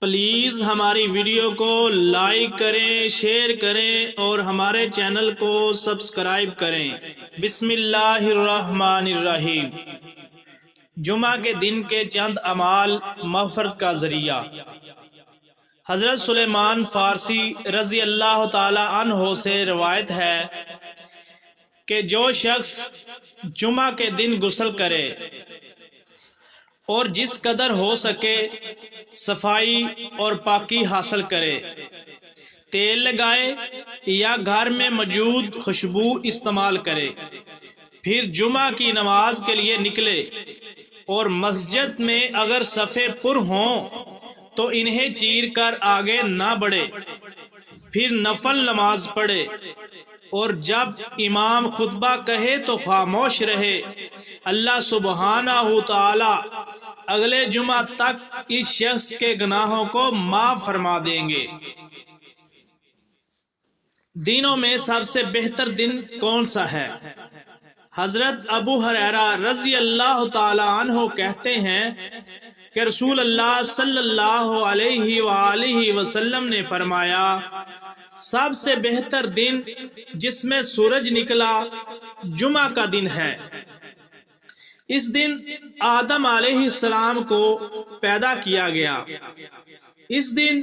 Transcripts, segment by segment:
Please ہماری video کو like کریں، شیئر کریں اور ہمارے چینل کو سبسکرائب کریں۔ بسم اللہ الرحمن الرحیم۔ جمعہ کے دن کے چند اعمال مغفرت کا ذریعہ۔ حضرت سلیمان فارسی رضی اللہ تعالی عنہ سے روایت ہے کہ جو شخص جمعہ کے دن غسل کرے اور جس قدر ہو سکے صفائی اور پاکی حاصل کرے، تیل لگائے یا گھر میں موجود خوشبو استعمال کرے، پھر جمعہ کی نماز کے لیے نکلے اور مسجد میں اگر صفیں پر ہوں تو انہیں چیر کر آگے نہ بڑھے، پھر نفل نماز پڑھے اور جب امام خطبہ کہے تو خاموش رہے، اللہ سبحانہ تعالی اگلے جمعہ تک اس شخص کے گناہوں کو معاف فرما دیں گے۔ دنوں میں سب سے بہتر دن کون سا ہے؟ حضرت ابو ہریرہ رضی اللہ تعالی عنہ کہتے ہیں کہ رسول اللہ صلی اللہ علیہ وآلہ وسلم نے فرمایا، سب سے بہتر دن جس میں سورج نکلا جمعہ کا دن ہے۔ اس دن آدم علیہ السلام کو پیدا کیا گیا، اس دن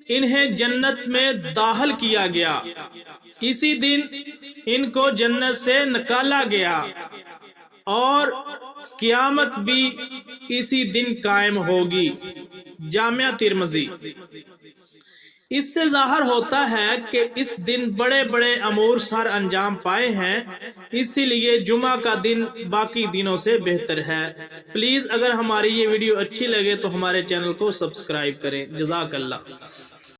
انہیں جنت میں داخل کیا گیا، اسی دن ان کو جنت سے نکالا گیا اور قیامت بھی اسی دن قائم ہوگی۔ جامعہ ترمذی۔ اس سے ظاہر ہوتا ہے کہ اس دن بڑے بڑے امور سر انجام پائے ہیں، اسی لیے جمعہ کا دن باقی دنوں سے بہتر ہے۔ پلیز اگر ہماری یہ ویڈیو اچھی لگے تو ہمارے چینل کو سبسکرائب کریں۔ جزاک اللہ۔